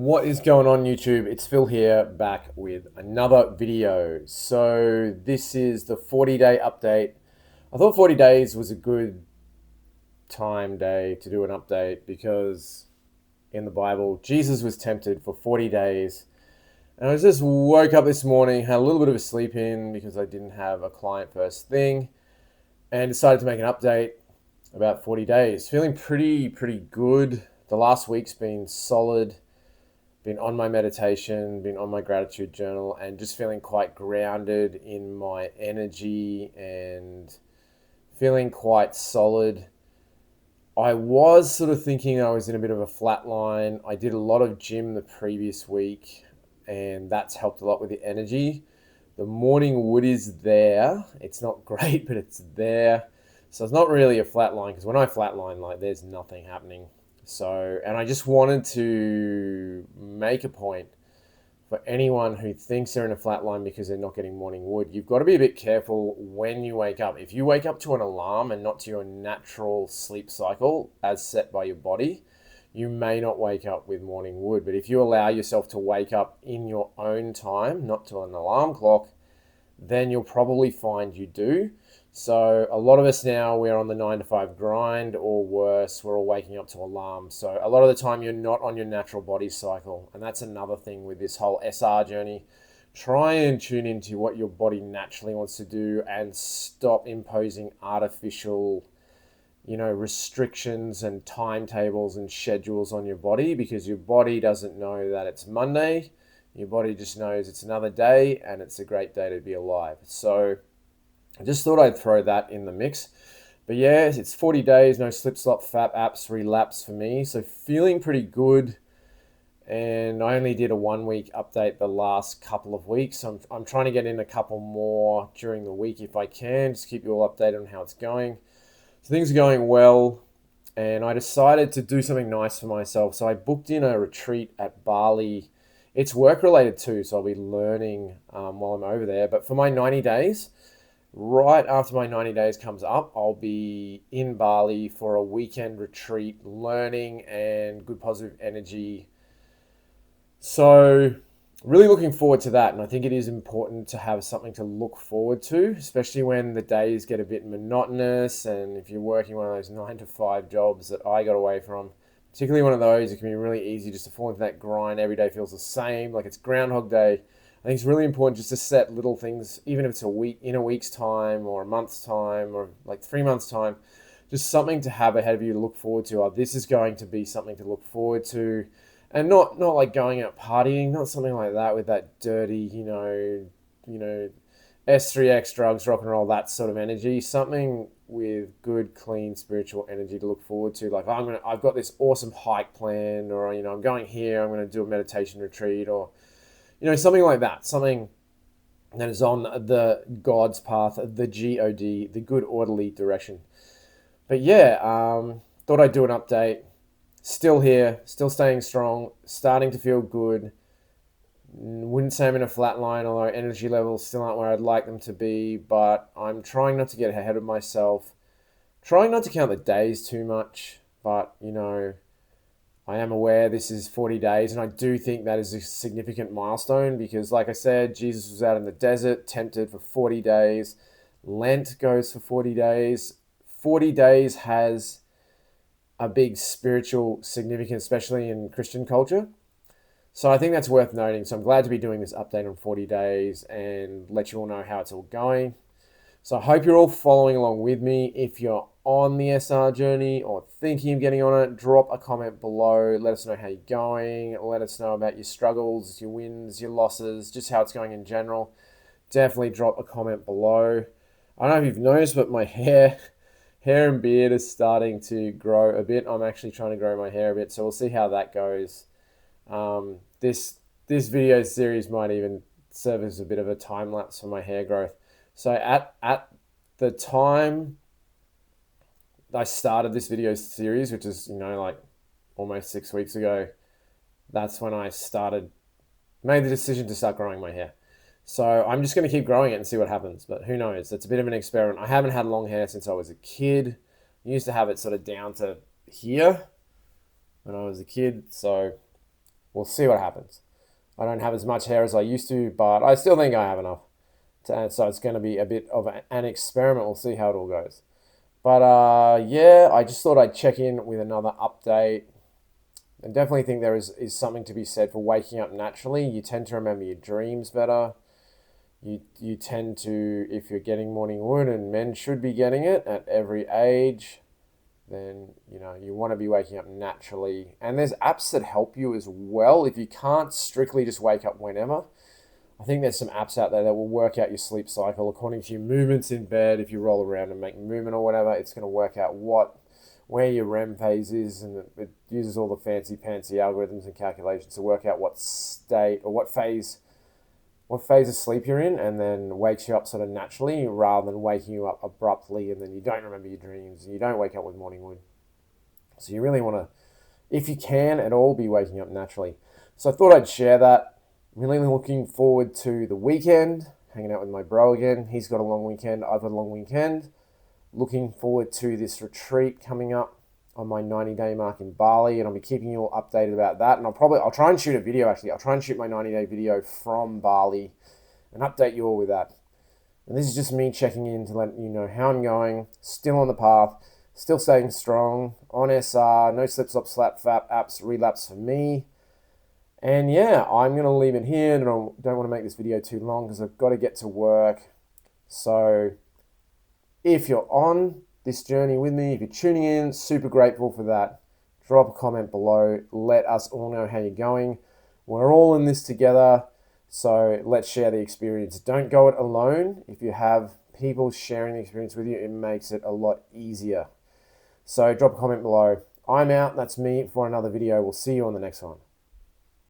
What is going on, YouTube? It's Phil here, back with another video. So this is the 40-day update. I thought 40 days was a good day to do an update because in the Bible, Jesus was tempted for 40 days. And I just woke up this morning, had a little bit of a sleep in because I didn't have a client first thing, and decided to make an update about 40 days. Feeling pretty good. The last week's been solid. Been on my meditation, been on my gratitude journal, and just feeling quite grounded in my energy and feeling quite solid. I was sort of thinking I was in a bit of a flat line. I did a lot of gym the previous week, and that's helped a lot with the energy. The morning wood is there. It's not great, but it's there. So it's not really a flat line, because when I flatline, like, there's nothing happening. So, and I just wanted to make a point for anyone who thinks they're in a flat line because they're not getting morning wood. You've got to be a bit careful when you wake up. If you wake up to an alarm and not to your natural sleep cycle as set by your body, you may not wake up with morning wood. But if you allow yourself to wake up in your own time, not to an alarm clock, then you'll probably find you do. So a lot of us now, we're on the 9 to 5 grind, or worse, we're all waking up to alarms. So a lot of the time you're not on your natural body cycle. And that's another thing with this whole SR journey. Try and tune into what your body naturally wants to do and stop imposing artificial, restrictions and timetables and schedules on your body, because your body doesn't know that it's Monday. Your body just knows it's another day and it's a great day to be alive. So I just thought I'd throw that in the mix. But yeah, it's 40 days, no slip, slop, fap, apps, relapse for me. So feeling pretty good. And I only did a 1 week update the last couple of weeks. I'm trying to get in a couple more during the week if I can, just keep you all updated on how it's going. So things are going well. And I decided to do something nice for myself. So I booked in a retreat at Bali. It's work related too, so I'll be learning while I'm over there. But for my 90 days, right after my 90 days comes up, I'll be in Bali for a weekend retreat, learning and good positive energy. So really looking forward to that. And I think it is important to have something to look forward to, especially when the days get a bit monotonous. And if you're working one of those 9 to 5 jobs that I got away from, particularly one of those, it can be really easy just to fall into that grind. Every day feels the same, like it's Groundhog Day. I think it's really important just to set little things, even if it's in a week's time or a month's time or like 3 months' time, just something to have ahead of you to look forward to. Oh, this is going to be something to look forward to. And not like going out partying, not something like that with that dirty, S3X drugs, rock and roll, that sort of energy. Something with good, clean, spiritual energy to look forward to. Like, I've got this awesome hike plan, or I'm going here, I'm gonna do a meditation retreat, or something like that. Something that is on the God's path, the God, the good orderly direction. But yeah, thought I'd do an update. Still here, still staying strong, starting to feel good. Wouldn't say I'm in a flat line, although energy levels still aren't where I'd like them to be, but I'm trying not to get ahead of myself. Trying not to count the days too much, but I am aware this is 40 days, and I do think that is a significant milestone because, like I said, Jesus was out in the desert, tempted for 40 days. Lent goes for 40 days. 40 days has a big spiritual significance, especially in Christian culture. So I think that's worth noting. So I'm glad to be doing this update on 40 days and let you all know how it's all going. So I hope you're all following along with me. If you're on the SR journey or thinking of getting on it, drop a comment below. Let us know how you're going. Let us know about your struggles, your wins, your losses, just how it's going in general. Definitely drop a comment below. I don't know if you've noticed, but my hair and beard is starting to grow a bit. I'm actually trying to grow my hair a bit, so we'll see how that goes. This video series might even serve as a bit of a time lapse for my hair growth. So at the time I started this video series, which is like almost 6 weeks ago, that's when I made the decision to start growing my hair. So I'm just going to keep growing it and see what happens. But who knows? It's a bit of an experiment. I haven't had long hair since I was a kid. I used to have it sort of down to here when I was a kid. So We'll see what happens. I don't have as much hair as I used to, but I still think I have enough. So it's going to be a bit of an experiment. We'll see how it all goes. But yeah, I just thought I'd check in with another update. I definitely think there is something to be said for waking up naturally. You tend to remember your dreams better. You tend to, if you're getting morning wood, and men should be getting it at every age, then you want to be waking up naturally. And there's apps that help you as well. If you can't strictly just wake up whenever, I think there's some apps out there that will work out your sleep cycle according to your movements in bed. If you roll around and make movement or whatever, it's going to work out where your REM phase is, and it uses all the fancy algorithms and calculations to work out what state or what phase of sleep you're in, and then wakes you up sort of naturally rather than waking you up abruptly and then you don't remember your dreams and you don't wake up with morning wood. So you really want to, if you can at all, be waking up naturally. So I thought I'd share that. Really looking forward to the weekend, hanging out with my bro again. He's got a long weekend, I've got a long weekend. Looking forward to this retreat coming up on my 90-day mark in Bali, and I'll be keeping you all updated about that. And I'll try and shoot a video actually. I'll try and shoot my 90-day video from Bali and update you all with that. And this is just me checking in to let you know how I'm going. Still on the path, still staying strong on SR, no slip, slop, slap, fap, apps, relapse for me. And yeah, I'm going to leave it here. And I don't want to make this video too long because I've got to get to work. So if you're on this journey with me, if you're tuning in, super grateful for that. Drop a comment below. Let us all know how you're going. We're all in this together. So let's share the experience. Don't go it alone. If you have people sharing the experience with you, it makes it a lot easier. So drop a comment below. I'm out. That's me for another video. We'll see you on the next one.